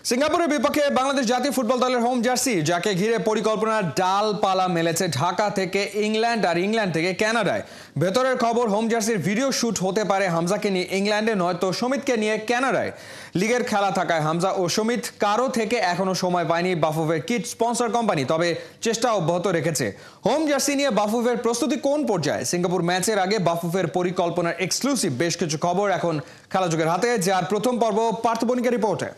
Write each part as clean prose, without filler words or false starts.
সিঙ্গাপুরের বিপক্ষে বাংলাদেশ জাতীয় ফুটবল দলের হোম জার্সি, যাকে ঘিরে পরিকল্পনার ডালপালা মেলেছে ঢাকা থেকে ইংল্যান্ড আর ইংল্যান্ড থেকে কানাডায়। ভেতরের খবর, হোম জার্সির ভিডিও শুট হতে পারে হামজাকে নিয়ে ইংল্যান্ডে, নয়তো সমিতকে নিয়ে কানাডায়। লিগের খেলা থাকায় হামজা ও সমিত কারো থেকে এখনো সময় পায়নি বাফুফের কিট স্পন্সর কোম্পানি, তবে চেষ্টা অব্যাহত রেখেছে। হোম জার্সি নিয়ে বাফুফের প্রস্তুতি কোন পর্যায়ে? সিঙ্গাপুর ম্যাচের আগে বাফুফের পরিকল্পনার এক্সক্লুসিভ বেশ কিছু খবর এখন খেলাযোগের হাতে, যার প্রথম পর্ব পার্থ বণিকের রিপোর্টে।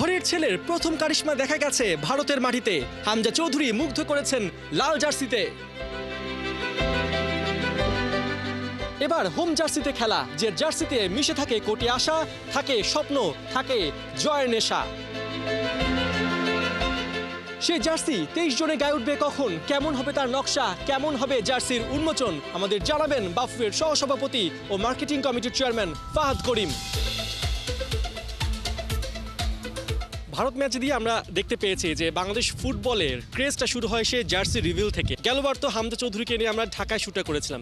ঘরের ছেলের প্রথম কারিশমা দেখা গেছে ভারতের মাটিতে। হামজা চৌধুরী মুগ্ধ করেছেন লাল জার্সিতে। এবার হোম জার্সিতে খেলা, যে জার্সিতে মিশে থাকে কোটি আশা, থাকে স্বপ্ন, থাকে জয়ের নেশা। সেই জার্সি 23 জনে গায়ে উঠবে কখন? কেমন হবে তার নকশা? কেমন হবে জার্সির উন্মোচন? আমাদের জানাবেন বাফুফের সহসভাপতি ও মার্কেটিং কমিটির চেয়ারম্যান ফাহাদ করিম। ভারত ম্যাচ দিয়ে আমরা দেখতে পেয়েছি যে বাংলাদেশ ফুটবলের ক্রেজটা শুরু হয় সে জার্সি রিভিল থেকে। গেলবার তো হামজা চৌধুরীকে নিয়ে আমরা ঢাকায় শুটটা করেছিলাম।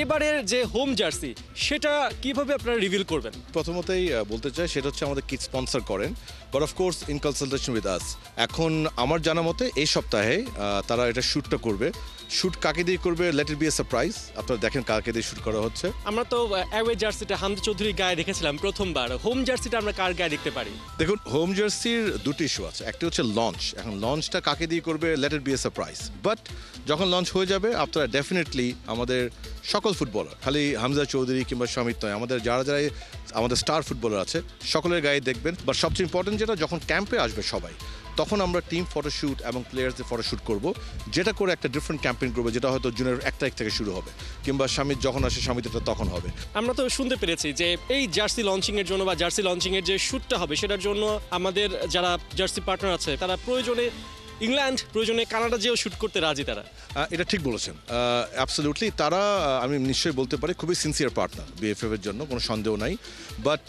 এবারের যে হোম জার্সি, সেটা কিভাবে আপনারা রিভিল করবেন? প্রথমতেই বলতে চাই, সেটা হচ্ছে আমাদের কিট স্পন্সর করেন, but of course in consultation with us. এখন আমার জানা মতে এই সপ্তাহে তারা এটা শ্যুটটা করবে। শ্যুট কাকে দিয়ে করবে, let it B A surprise. আপনারা দেখেন কাকে দিয়ে শ্যুট করা হচ্ছে। আমরা তো অ্যাওয়ে জার্সিটা হামজা চৌধুরীর গায়ে দেখেছিলাম প্রথমবার। হোম জার্সিটা আমরা কার গায়ে দেখতে পারি? দেখুন, হোম জার্সির দুটি ইস্যু আছে। একটা হচ্ছে লঞ্চ। এখন লঞ্চটা কাকে দিয়ে করবে, let it B A surprise. But যখন লঞ্চ হয়ে যাবে, আপনারা ডেফিনেটলি আমাদের সকল ফুটবলার, খালি হামজা চৌধুরী কিংবা সমিত নয়, আমাদের যারা আমাদের স্টার ফুটবলার আছে সকলের গায়ে দেখবেন। বাট সবচেয়ে ইম্পর্টেন্ট যেটা, যখন ক্যাম্পে আসবে সবাই, তখন আমরা টিম ফটোশ্যুট এবং প্লেয়ার্সদের ফটোশ্যুট করব, যেটা করে একটা ডিফারেন্ট ক্যাম্পেইন করবো, যেটা হয়তো জুনের 1 তারিখ থেকে শুরু হবে, কিংবা স্বামীর যখন আসে স্বামীটা তখন হবে। আমরা তো শুনতে পেরেছি যে এই জার্সি লঞ্চিং এর জন্য বা জার্সি লঞ্চিং এর যে শ্যুটটা হবে, সেটার জন্য আমাদের যারা জার্সি পার্টনার আছে তারা প্রয়োজনে ইংল্যান্ড, প্রয়োজনে কানাডা যেও শ্যুট করতে রাজি। তারা এটা ঠিক বলেছেন, অ্যাবসলিউটলি। তারা, আমি নিশ্চয়ই বলতে পারি, খুবই সিনসিয়ার পার্টনার বিএফএফ এর জন্য, কোনো সন্দেহ নাই। বাট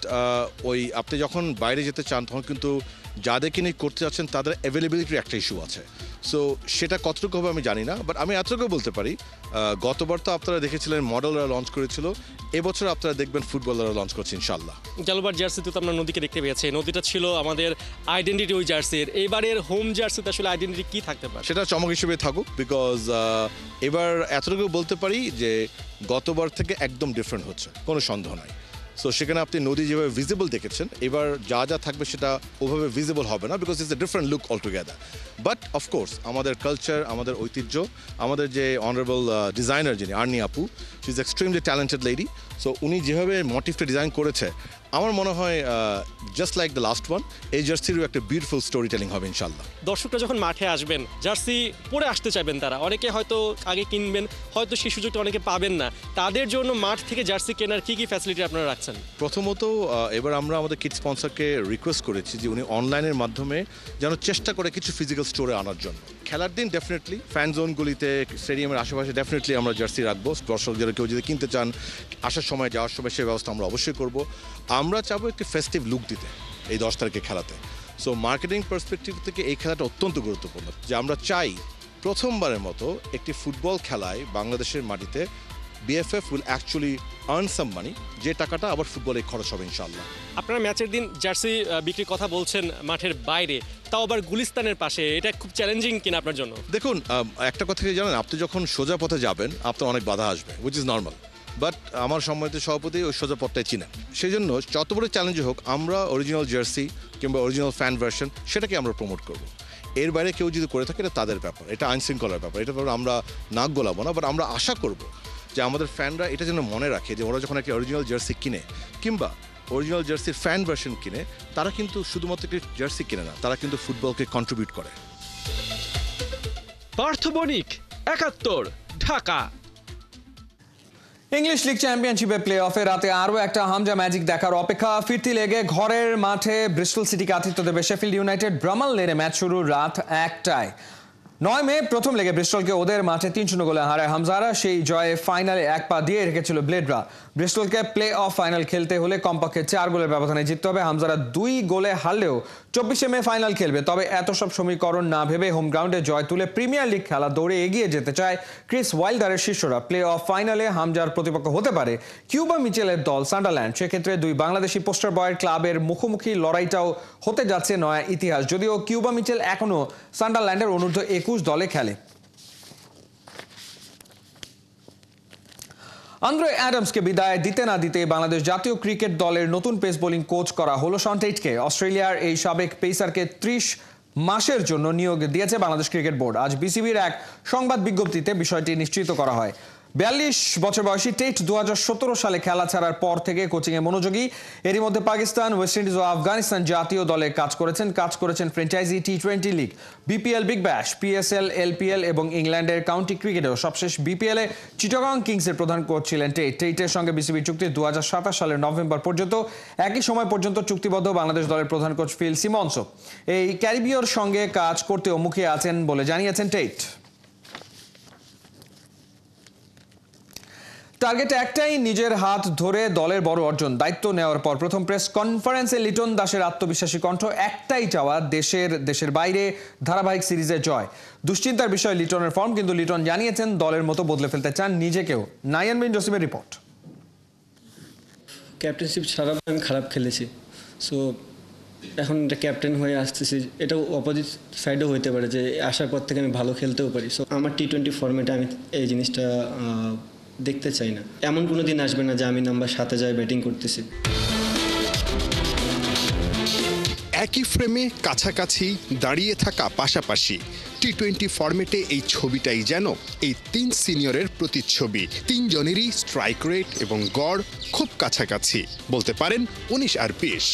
ওই আপনি যখন বাইরে যেতে চান, তখন কিন্তু যাদেরকে নিয়ে করতে যাচ্ছেন তাদের অ্যাভেলেবিলিটির একটা ইস্যু আছে। সো সেটা কতটুকু হবে আমি জানি না, বাট আমি এতটুকু বলতে পারি, গতবার তো আপনারা দেখেছিলেন মডেলরা লঞ্চ করেছিল, এবছর আপনারা দেখবেন ফুটবলাররা লঞ্চ করছে ইনশাল্লাহ। গেলবার জার্সিতে তো আমরা নদীকে দেখতে পেয়েছি, নদীটা ছিল আমাদের আইডেন্টিটি ওই জার্সির। এইবারের হোম জার্সিতে আসলে আইডেন্টিটি কি থাকতে পারে? সেটা চমক হিসেবে থাকুক, বিকজ এবার এতটুকু বলতে পারি যে গতবার থেকে একদম ডিফারেন্ট হচ্ছে, কোনো সন্দেহ নাই। সো সেখানে আপনি নদী যেভাবে ভিজিবল দেখেছেন, এবার যা যা থাকবে সেটা ওভাবে ভিজিবল হবে না, because it's a different look altogether. But of course আমাদের কালচার, আমাদের ঐতিহ্য, আমাদের যে অনারেবল ডিজাইনার যিনি আর্নি আপু, she is extremely talented lady. So উনি যেভাবে মোটিভটা ডিজাইন করেছে, আমার মনে হয় just like the last one, এই জার্সিরও একটা বিউটিফুল স্টোরি টেলিং হবে ইনশাল্লাহ। দর্শকরা যখন মাঠে আসবেন, জার্সি পরে আসতে চাইবেন, তারা অনেকে হয়তো আগে কিনবেন, হয়তো সেই সুযোগটা অনেকে পাবেন না। তাদের জন্য মাঠ থেকে জার্সি কেনার কি কি ফ্যাসিলিটি আপনারা রাখছেন? প্রথমত এবার আমরা আমাদের কিট স্পন্সরকে রিকোয়েস্ট করেছি যে উনি অনলাইনের মাধ্যমে যেন চেষ্টা করে কিছু ফিজিক্যাল স্টোরে আনার জন্য। খেলার দিন ডেফিনেটলি ফ্যান জোনগুলিতে, স্টেডিয়ামের আশেপাশে ডেফিনেটলি আমরা জার্সি রাখবো। দর্শক যারা কেউ যদি কিনতে চান, আসার সময় যাওয়ার সময় সেই ব্যবস্থা আমরা অবশ্যই করব। আমরা চাবো একটি ফেস্টিভ লুক দিতে এই 10 তারিখে খেলাতে। সো মার্কেটিং পার্সপেক্টিভ থেকে এই খেলাটা অত্যন্ত গুরুত্বপূর্ণ, যে আমরা চাই প্রথমবারের মতো একটি ফুটবল খেলায় বাংলাদেশের মাটিতে বিএফএফ উইল অ্যাকচুয়ালি আর্ন সাম মানি, যে টাকাটা আবার ফুটবলে খরচ হবে ইনশাল্লাহ। আপনারা ম্যাচের দিন জার্সি বিক্রির কথা বলছেন মাঠের বাইরে, তাও আবার গুলিস্তানের পাশে, এটা খুব চ্যালেঞ্জিং কিনা আপনার জন্য? দেখুন, একটা কথা কি জানেন, আপনি যখন সোজা পথে যাবেন আপনার অনেক বাধা আসবে, উইচ ইজ নর্মাল। বাট আমার সম্মানিত সভাপতি ওই সোজা পথটাই চিনেন, সেই জন্য যত বড় চ্যালেঞ্জ হোক, আমরা অরিজিনাল জার্সি কিংবা অরিজিনাল ফ্যান ভার্সন সেটাকে আমরা প্রমোট করব। এর বাইরে কেউ যদি করে থাকে, এটা তাদের ব্যাপার, এটা আইন শৃঙ্খলার ব্যাপার, এটা ব্যাপারে আমরা নাক গোলাবো না। বাট আমরা আশা করব যে আমাদের ফ্যানরা এটা যেন মনে রাখে যে ওরা যখন একটা অরিজিনাল জার্সি কিনে কিংবা অরিজিনাল জার্সির ফ্যান ভার্সন কিনে, তারা কিন্তু শুধুমাত্র একটি জার্সি কিনে না, তারা কিন্তু ফুটবলকে কন্ট্রিবিউট করে। পার্থ বণিক, ৭১, ঢাকা। ইংলিশ লিগ চ্যাম্পিয়নশিপের প্লে অফে রাতে আরও একটা হামজা ম্যাজিক দেখার অপেক্ষা। ফিরতি লেগে ঘরের মাঠে ব্রিস্টল সিটিকে আতিথ্য দেবে শেফিল্ড ইউনাইটেড। ব্রামাল লেনে ম্যাচ শুরু রাত ১টায়। ৯ মে প্রথম লেগে ব্রিস্টলকে ওদের মাঠে ৩-০ গোলে হারায় হামজারা। সেই জয়ে ফাইনালে ১ পা দিয়ে রেখেছিল ব্লেডরা। ব্রিস্টলকে প্লে অফ ফাইনাল খেলতে হলে কমপক্ষে ৪ গোলের ব্যবধানে জিততে হবে। হামজারা ২ গোলে হারলেও 24 মে ফাইনাল খেলবে। তবে এত সব সমীকরণ না ভেবে হোম গ্রাউন্ডে জয় তুলে প্রিমিয়ার লিগ খেলা দৌড়ে এগিয়ে যেতে চায় ক্রিস ওয়াইল্ডারের শিষ্যরা। প্লে অফ ফাইনালে হামজার প্রতিপক্ষ হতে পারে কিউবা মিচেলের দল সান্ডারল্যান্ড। সেক্ষেত্রে দুই বাংলাদেশি পোস্টার বয়ের ক্লাবের মুখোমুখি লড়াইটাও হতে যাচ্ছে নয়া ইতিহাস, যদিও কিউবা মিচেল এখনও সান্ডারল্যান্ডের অনূর্ধ্ব 21 দলে খেলে। আন্দ্রে অ্যাডামসকে বিদায় দিতে না দিতে বাংলাদেশ জাতীয় ক্রিকেট দলের নতুন পেস বোলিং কোচ করা হলো শন টেইটকে। অস্ট্রেলিয়ার এই সাবেক পেসারকে 30 মাসের জন্য নিয়োগ দিয়েছে বাংলাদেশ ক্রিকেট বোর্ড। আজ বিসিবির এক সংবাদ বিজ্ঞপ্তিতে বিষয়টি নিশ্চিত করা হয়। 42 বছর বয়সী টেইট 2017 সালে খেলা ছাড়ার পর থেকে কোচিংয়ে মনোযোগী। এরই মধ্যে পাকিস্তান, ওয়েস্ট ইন্ডিজ ও আফগানিস্তান জাতীয় দলে কাজ করেছেন franchise T20 league, BPL, Big Bash, PSL, LPL এবং ইংল্যান্ডের কাউন্টি ক্রিকেটেও। সবশেষ বিপিএলে চিটাগং কিংসের প্রধান কোচ ছিলেন টেইট। টেইটের সঙ্গে বিসিবির চুক্তি 2027 সালের নভেম্বর পর্যন্ত। একই সময় পর্যন্ত চুক্তিবদ্ধ বাংলাদেশ দলের প্রধান কোচ ফিল সিমন্সও। এই ক্যারিবীয়র সঙ্গে কাজ করতেও মুখিয়ে আছেন বলে জানিয়েছেন টেইট। টার্গেট একটাই, নিজের হাত ধরে দলের বড় অর্জন। দায়িত্ব নেওয়ার পর প্রথম প্রেস কনফারেন্সে লিটন দাসের আত্মবিশ্বাসী কণ্ঠ, একটাই চাওয়া দেশের বাইরে ধারাবাহিক সিরিজে জয়। দুশ্চিন্তার বিষয় লিটনের ফর্ম, কিন্তু লিটন জানিয়েছেন দলের মতো বদলে ফেলতে চান নিজেকেও। নাইয়ান বিন জসিমের রিপোর্ট। ক্যাপ্টেনশিপ ছাড়া আমি খারাপ খেলেছি, সো এখন এটা ক্যাপ্টেন হয়ে আসতেছি, এটাও অপোজিট সাইডও হতে পারে যে আসার পর থেকে আমি ভালো খেলতেও পারি। সো আমার টি20 ফর্মেটে আমি এই জিনিসটা দেখতে চাই না। এমন কোনো দিন আসবে না যে আমি নাম্বার 7-এ যাই ব্যাটিং করতেছি। একই ফ্রেমে কাছাকাছি দাঁড়িয়ে থাকা পাশাপাশি টি20 ফরম্যাটে এই ছবিটাই যেন এই 3 সিনিয়রের প্রতিচ্ছবি। 3 জনেরই স্ট্রাইক রেট এবং গড় খুব কাছাকাছি, বলতে পারেন 19 আর 20।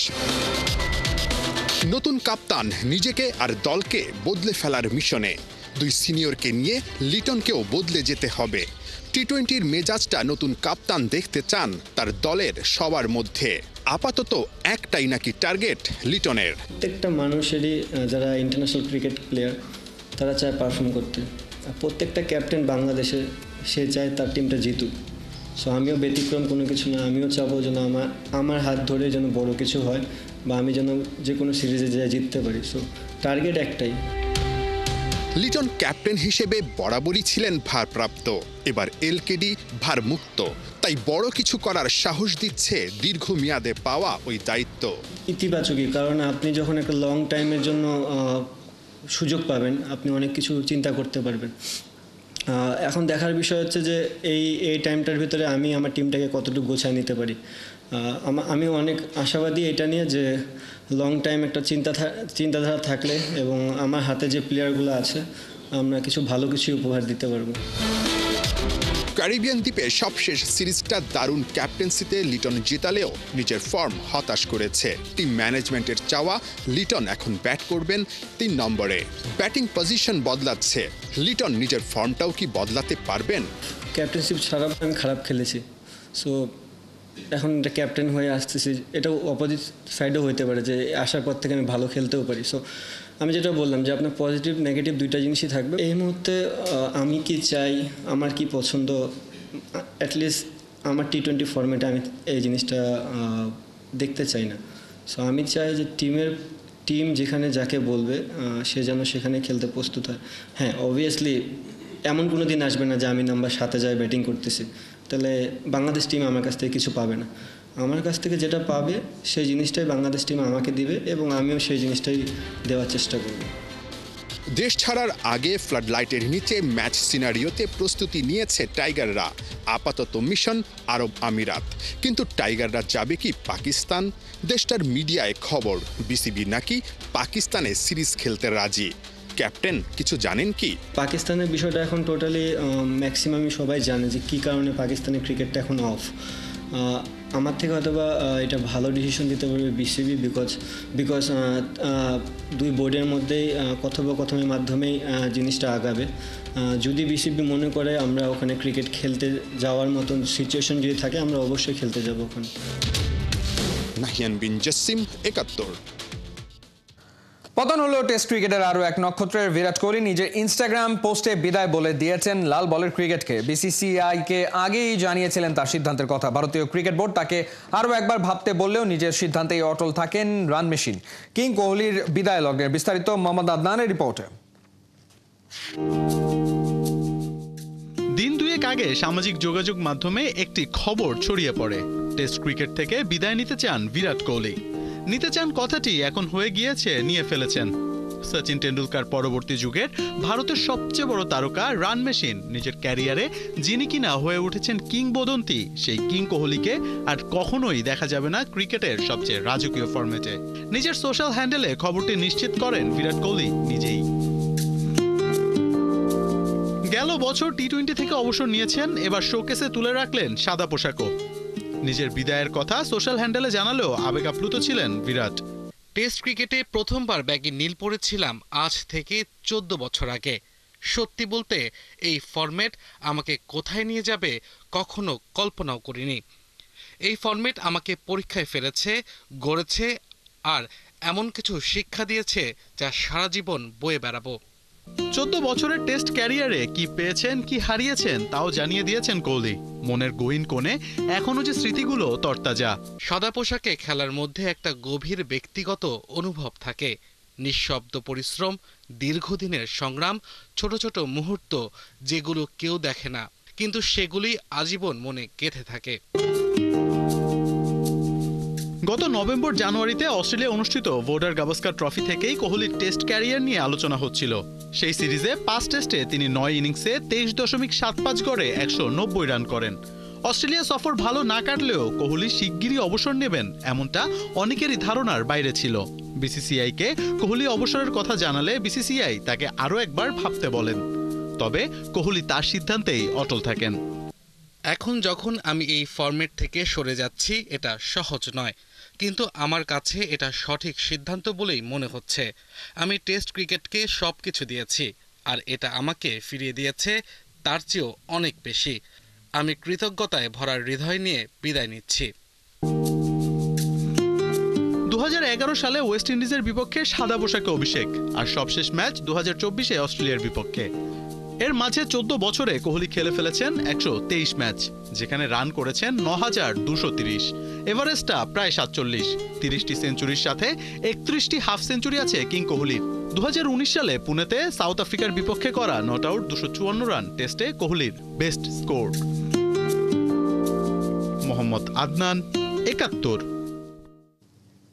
নতুন কাপ্তান নিজেকে আর দলকে বদলে ফেলার মিশনে। দুই সিনিয়রকে নিয়ে লিটনকেও বদলে যেতে হবে। টি20-র মেজাজটা নতুন কাপ্তান দেখতে চান তার দলের সবার মধ্যে। আপাতত একটাই নাকি টার্গেট লিটনের। প্রত্যেকটা মানুষেরই, যারা ইন্টারন্যাশনাল ক্রিকেট প্লেয়ার, তারা চায় পারফর্ম করতে। আর প্রত্যেকটা ক্যাপ্টেন বাংলাদেশে সে চায় তার টিমটা জিতুক। সো আমিও ব্যতিক্রম কোনো কিছু না। আমিও চাবো যেন আমার হাত ধরে যেন বড় কিছু হয়, বা আমি যেন যে কোনো সিরিজে যা জিততে পারি। সো টার্গেট একটাই। লিটন ক্যাপ্টেন হিসেবে বরাবরই ছিলেন ভারপ্রাপ্ত, এবার এলকেডি ভারমুক্ত। তাই বড় কিছু করার সাহস দিচ্ছে দীর্ঘমেয়াদে পাওয়া ওই দায়িত্ব। ইতিবাচকই, কারণ আপনি যখন একটা লং টাইমের জন্য সুযোগ পাবেন, আপনি অনেক কিছু চিন্তা করতে পারবেন। এখন দেখার বিষয় হচ্ছে যে এই টাইমটার ভিতরে আমি আমার টিমটাকে কতটুকু গোছায় নিতে পারি। আমি অনেক আশাবাদী এটা নিয়ে যে লং টাইম একটা চিন্তাধারা থাকলে এবং আমার হাতে যে প্লেয়ারগুলো আছে, আমরা কিছু ভালো কিছু উপহার দিতে পারবো। ক্যারিবিয়ান দ্বীপে সবশেষ সিরিজটা দারুণ ক্যাপ্টেন্সিতে লিটন জেতালেও নিজের ফর্ম হতাশ করেছে। টিম ম্যানেজমেন্টের চাওয়া লিটন এখন ব্যাট করবেন 3 নম্বরে। ব্যাটিং পজিশন বদলাচ্ছে, লিটন নিজের ফর্মটাও কি বদলাতে পারবেন? ক্যাপ্টেনশিপ ছাড়া আমি খারাপ খেলেছি, সো এখন এটা ক্যাপ্টেন হয়ে আসতেছি, এটাও অপোজিট সাইডও হতে পারে যে আসার পর থেকে আমি ভালো খেলতেও পারি। সো আমি যেটা বললাম যে আপনার পজিটিভ নেগেটিভ দুইটা জিনিসই থাকবে। এই মুহূর্তে আমি কি চাই, আমার কি পছন্দ, অ্যাটলিস্ট আমার টি20 ফর্মেটে আমি এই জিনিসটা দেখতে চাই না। সো আমি চাই যে টিম যেখানে যাকে বলবে সে যেন সেখানে খেলতে প্রস্তুত হয়। হ্যাঁ, অবভিয়াসলি এমন কোনো দিন আসবে না যে আমি নাম্বার 7-এ যাই ব্যাটিং করতেছি, তাহলে বাংলাদেশ টিম আমার কাছ থেকে কিছু পাবে না। আমার কাছ থেকে যেটা পাবে সেই জিনিসটাই বাংলাদেশ টিম আমাকে দিবে, এবং আমিও সেই জিনিসটাই দেওয়ার চেষ্টা করব। দেশ ছাড়ার আগে ফ্লাড লাইটের নিচে ম্যাচ সিনারিওতে প্রস্তুতি নিয়েছে টাইগাররা। আপাতত মিশন আরব আমিরাত, কিন্তু টাইগাররা যাবে কি পাকিস্তান? দেশটার মিডিয়ায় খবর বিসিবি নাকি পাকিস্তানে সিরিজ খেলতে রাজি। ক্যাপ্টেন কিছু জানেন কি? পাকিস্তানের বিষয়টা এখন টোটালি ম্যাক্সিমামই সবাই জানে যে কী কারণে পাকিস্তানের ক্রিকেটটা এখন অফ। আমার থেকে হয়তো বা এটা ভালো ডিসিশন দিতে পারবে বিসিবি, বিকজ দুই বোর্ডের মধ্যেই কথোপকথনের মাধ্যমেই জিনিসটা আগাবে। যদি বিসিবি মনে করে আমরা ওখানে ক্রিকেট খেলতে যাওয়ার মতন সিচুয়েশন যদি থাকে, আমরা অবশ্যই খেলতে যাব ওখানে। নাহিয়ান বিন জসিম, ৭১। পতন হলো টেস্ট ক্রিকেটের আরও এক নক্ষত্রের। বিরাট কোহলি নিজের ইনস্টাগ্রাম পোস্টে বিদায় বলে দিয়েছেন লাল বলের ক্রিকেটকে। বিসিসিআইকে আগেই জানিয়েছিলেন তার সিদ্ধান্তের কথা। ভারতীয় ক্রিকেট বোর্ড তাকে আরও একবার ভাবতে বললেও নিজের সিদ্ধান্তেই অটল থাকেন রান মেশিন। কিং কোহলির বিদায় লগ্নের বিস্তারিত মোহাম্মদ আদনানের রিপোর্টে। দিন দুয়েক আগে সামাজিক যোগাযোগ মাধ্যমে একটি খবর ছড়িয়ে পড়ে, টেস্ট ক্রিকেট থেকে বিদায় নিতে চান বিরাট কোহলি। নিতে চান কথাটি এখন হয়ে গিয়েছে নিয়ে ফেলেছেন। সচিন টেন্ডুলকার পরবর্তী যুগের ভারতের সবচেয়ে বড় তারকা রান মেশিন নিজের ক্যারিয়ারে যিনি কিনা হয়ে উঠেছেন কিংবদন্তি, সেই কিং কোহলিকে আর কখনোই দেখা যাবে না ক্রিকেটের সবচেয়ে রাজকীয় ফরম্যাটে। নিজের সোশ্যাল হ্যান্ডেলে খবরটি নিশ্চিত করেন বিরাট কোহলি নিজেই। গেল বছর টি-20 থেকে অবসর নিয়েছেন, এবার শোকেসে তুলে রাখলেন সাদা পোশাকও। নিজের বিদায়ের কথা সোশ্যাল হ্যান্ডেলে জানালেও আবেগ আপ্লুত ছিলেন বিরাট। টেস্ট ক্রিকেটে প্রথমবার ব্যাগে নীল পড়েছিলাম আজ থেকে 14 বছর আগে। সত্যি বলতে এই ফরম্যাট আমাকে কোথায় নিয়ে যাবে কখনো কল্পনাও করিনি। এই ফরম্যাট আমাকে পরীক্ষায় ফেলেছে, গড়েছে আর এমন কিছু শিক্ষা দিয়েছে যা সারা জীবন বয়ে বেড়াবো। 14 বছরের টেস্ট ক্যারিয়ারে কি পেয়েছেন কি হারিয়েছেন তাও জানিয়ে দিয়েছেন কোহলি। মনের গহীন কোণে এখনো যে স্মৃতিগুলো তরতাজা। সাদা পোশাকে খেলার মধ্যে একটা গভীর ব্যক্তিগত অনুভব থাকে। নিঃশব্দ পরিশ্রম, দীর্ঘদিনের সংগ্রাম, ছোট ছোট মুহূর্ত যেগুলো কেউ দেখে না, কিন্তু সেগুলি আজীবন মনে গেঁথে থাকে। গত নভেম্বর জানুয়ারিতে অস্ট্রেলিয়া অনুষ্ঠিত ভোডার গাভাস্কার ট্রফি থেকেই কোহলির টেস্ট ক্যারিয়ার নিয়ে আলোচনা হচ্ছিল। সেই সিরিজে 5 টেস্টে তিনি 9 ইনিংসে 23.75 গড়ে 190 রান করেন। অস্ট্রেলিয়া সফর ভালো না কাটলেও কোহলি শিগগিরই অবসর নেবেন এমনটা অনেকেরই ধারণার বাইরে ছিল। বিসিসিআইকে কোহলি অবসরের কথা জানালে বিসিসিআই তাকে আরও একবার ভাবতে বলেন। তবে কোহলি তার সিদ্ধান্তেই অটল থাকেন। এখন যখন আমি এই ফরম্যাট থেকে সরে যাচ্ছি, এটা সহজ নয়, কিন্তু আমার কাছে এটা সঠিক সিদ্ধান্ত বলেই মনে হচ্ছে। আমি টেস্ট ক্রিকেটকে সব কিছু দিয়েছি, আর এটা আমাকে ফিরিয়ে দিয়েছে তার চেয়েও অনেক বেশি। আমি কৃতজ্ঞতায় ভরা হৃদয় নিয়ে বিদায় নিচ্ছি। 2011 সালে ওয়েস্ট ইন্ডিজের বিপক্ষে সাদা পোশাকে অভিষেক, আর সবশেষ ম্যাচ 2024-এ অস্ট্রেলিয়ার বিপক্ষে। এর মাঝে 14 বছরে কোহলি খেলে ফেলেছেন 123 ম্যাচ, যেখানে রান করেছেন 9230। এভারেস্টটা প্রায় 47। 30টি সেঞ্চুরির সাথে 31টি হাফ সেঞ্চুরি আছে কিং কোহলির। 2019 সালে পুনেতে সাউথ আফ্রিকার বিপক্ষে করা নট আউট 254 রান টেস্টে কোহলির বেস্ট স্কোর। মোহাম্মদ আদনান, 71।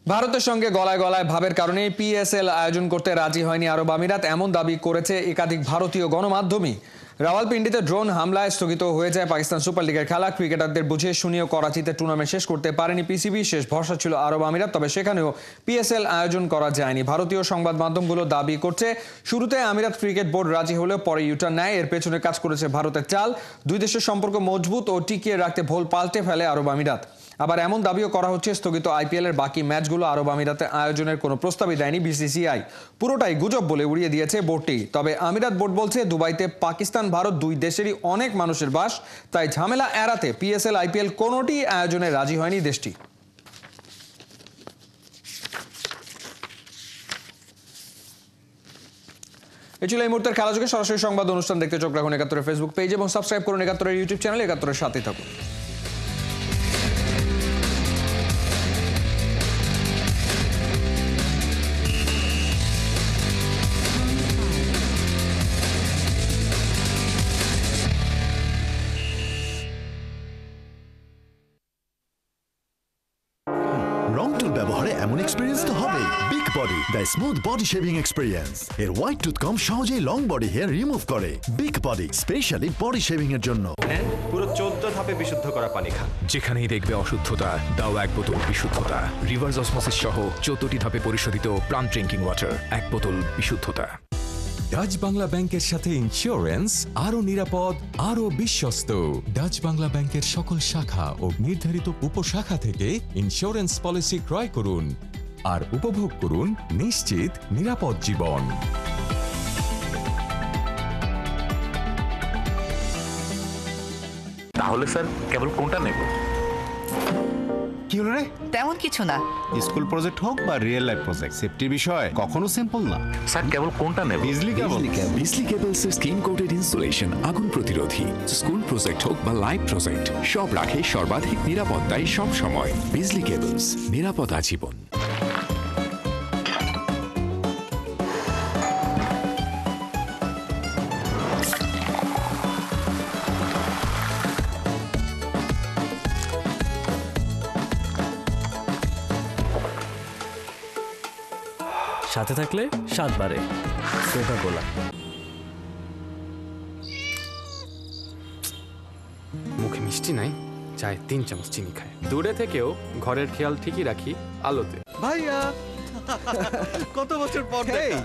ভারতের সঙ্গে গলায় গলায় ভাবের কারণে পিএসএল আয়োজন করতে রাজি হয়নি আরব আমিরাত, এমন দাবি করেছে একাধিক ভারতীয় গণমাধ্যমে। রাওয়ালপিন্ডিতে ড্রোন হামলায় স্থগিত হয়ে যায় পাকিস্তান সুপার লিগের খেলা। ক্রিকেটারদের বুঝিয়ে শুনিয়েও করাচিতে টুর্নামেন্ট শেষ করতে পারেনি পিসিবি। শেষ ভরসা ছিল আরব আমিরাত, তবে সেখানেও পিএসএল আয়োজন করা যায়নি। ভারতীয় সংবাদ মাধ্যমগুলো দাবি করছে শুরুতে আমিরাত ক্রিকেট বোর্ড রাজি হলেও পরে ইউটার্ন নেয়। এর পেছনে কাজ করেছে ভারতের চাল। দুই দেশের সম্পর্ক মজবুত ও টিকিয়ে রাখতে ভোল পাল্টে ফেলে আরব আমিরাত। আবার এমন দাবিও করা হচ্ছে স্থগিত আইপিএল এর বাকি ম্যাচগুলো আরব আমিরাতে আয়োজনের কোনো প্রস্তাবই দেয়নি বিসিসিআই। পুরোটাই গুজব বলে উড়িয়ে দিয়েছে বোর্ডটি। তবে আমিরাত বোর্ড বলছে দুবাইতে পাকিস্তান ভারত দুই দেশেরই অনেক মানুষের বাস, তাই ঝামেলা এড়াতে পিএসএল আইপিএল কোনোটি আয়োজনে রাজি হয়নি দেশটি। এই ছিল এই মুহূর্তের খেলাযোগে। সরাসরি সংবাদ অনুষ্ঠান দেখতে চোখ রাখুন 71 ফেসবুক পেজ এবং সাবস্ক্রাইব করুন 71 ইউটিউব চ্যানেল। 71 সাথে থাকুন। রং টুল ব্যবহারে এমন এক্সপেরিয়েন্স তো হবেই। Big body, the smooth body shaving experience. এর হোয়াইট টুথকম সহজেই লং বডি হেয়ার রিমুভ করে। Big body, specially body shaving এর জন্য। পুরো 14 ধাপে বিশুদ্ধ করা পানি খান। যেখানেই দেখবে অশুদ্ধতা, দাও এক বোতল বিশুদ্ধতা। রিভার্স অসমোসিস সহ 14টি ধাপে পরিশোধিত প্লান্ট ড্রিঙ্কিং ওয়াটার, এক বোতল বিশুদ্ধতা। ডাচ বাংলা ব্যাংকের সাথে ইন্স্যুরেন্স আরো নিরাপদ, আরো বিশ্বস্ত। ডাচ বাংলা ব্যাংকের সকল শাখা ও নির্ধারিত উপশাখা থেকে ইন্স্যুরেন্স পলিসি ক্রয় করুন আর উপভোগ করুন নিশ্চিত নিরাপদ জীবন। তাহলে স্যার কেবল কোনটা নেব? কি হলো রে? তেমন কিছু না। স্কুল প্রজেক্ট হোক বা রিয়েল লাইফ প্রজেক্ট, সেফটির বিষয় কখনো সিম্পল না। স্যার কেবল কোনটা নেব? বিজলি কেবল। বিজলি কেবলসের স্ক্রিন কোটেড ইনসুলেশন আগুন প্রতিরোধী। স্কুল প্রজেক্ট হোক বা লাইভ প্রজেক্ট, সব রাখে সর্বাধিক নিরাপত্তায় সব সময়। বিজলি কেবলস, নিরাপদ আজীবন। সাথে থাকলে স্বাদ বাড়ে। Coca Cola. মুখে মিষ্টি নাই, চায়ে 3 চামচ চিনি খায়। দূরে থেকেও ঘরের খেয়াল ঠিকই রাখি আলোতে। ভাইয়া কত বছর পর দেখা।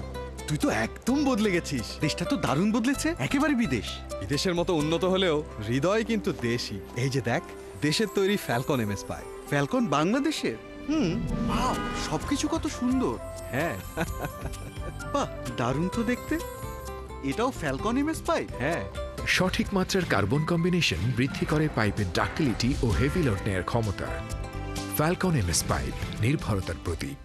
তুই তো একদম বদলে গেছিস। দেশটা তো দারুণ বদলেছে, একেবারে বিদেশ। বিদেশের মতো উন্নত হলেও হৃদয় কিন্তু দেশই। এই যে দেখ, দেশের তৈরি ফ্যালকন এমএস পাই। ফ্যালকন বাংলাদেশের? সবকিছু কত সুন্দর। হ্যাঁ বাহ, দারুণ তো দেখতে। এটাও ফ্যালকন এমএস পাই? হ্যাঁ। সঠিক মাত্রার কার্বন কম্বিনেশন বৃদ্ধি করে পাইপের ডাক্টিলিটি ও হেভি লোড নেয়ার ক্ষমতা। ফ্যালকন এমএস পাইপ, নির্ভরতার প্রতীক।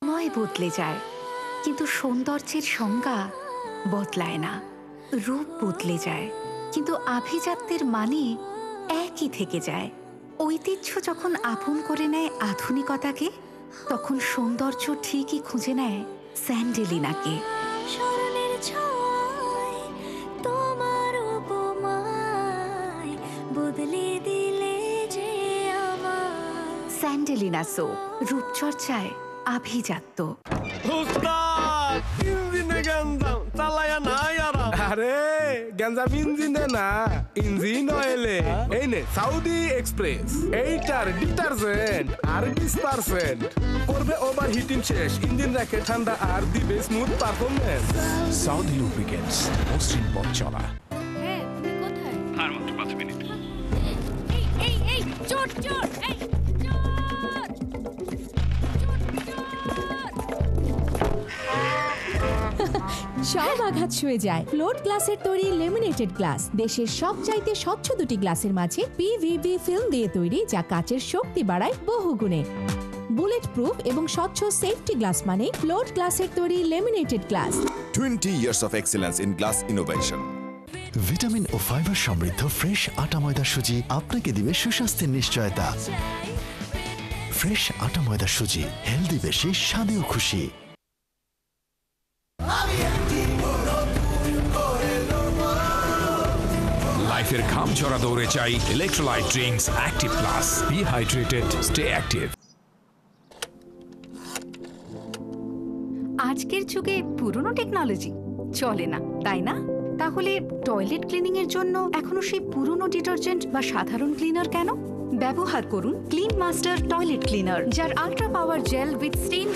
সময় বদলে যায়, কিন্তু সৌন্দর্যের সংজ্ঞা বদলায় না। রূপ বদলে যায়, কিন্তু আভিজাত্যের মানে একই থেকে যায়। ঐতিহ্য যখন আপন করে নেয় আধুনিকতাকে, তখন সৌন্দর্য ঠিকই খুঁজে নেয় স্যান্ডেলিনাকে। স্যান্ডেলিনা সো, রূপচর্চায় আভিজাত্য। আরে গেঞ্জাম ইঞ্জিনে না, ইঞ্জিন অয়েলে। এই নে সাউদি এক্সপ্রেস, এইটার ডিটারজেন্ট আর 20% করবে ওভার হিটিং শেষ, ইঞ্জিন রাখে ঠান্ডা আর দিবে স্মুথ পারফরম্যান্স। সাউদি লুব্রিকেন্টস, মসৃণ পথ চলা। হ্যাঁ, তুমি কোথায়? আর মাত্র 5 মিনিট। এই চোর চোর, এই সব আঘাত শুয়ে যায়। ফ্লোট গ্লাসের তৈরি লেমিনেটেড গ্লাস, দেশের সবচাইতে স্বচ্ছ দুটি গ্লাসের মাঝে পিভিবি ফিল্ম দিয়ে তৈরি, যা কাচের শক্তি বাড়ায় বহুগুণে। বুলেট প্রুফ এবং স্বচ্ছ সেফটি গ্লাস মানে ফ্লোট গ্লাসের তৈরি laminated glass. 20 years of excellence in glass innovation. Vitamin ও ফাইবার সমৃদ্ধ ফ্রেশ আটা ময়দা সুজি আপনাকে দিবে সুস্বাস্থ্যের নিশ্চয়তা। ফ্রেশ আটা ময়দা সুজি, হেলদি বেশি, স্বাদেও খুশি। লাইফের ঘাম ঝরা দৌড়ে চাই electrolyte drinks active plus. Be hydrated, stay active. আজকের যুগে পুরনো টেকনোলজি চলে না, তাই না? তাহলে টয়লেট ক্লিনিং এর জন্য এখনো সেই পুরনো ডিটারজেন্ট বা সাধারণ ক্লিনার কেন? ব্যবহার করুন ক্লিন মাস্টার টয়লেট ক্লিনার, যার ultra power gel with Steyn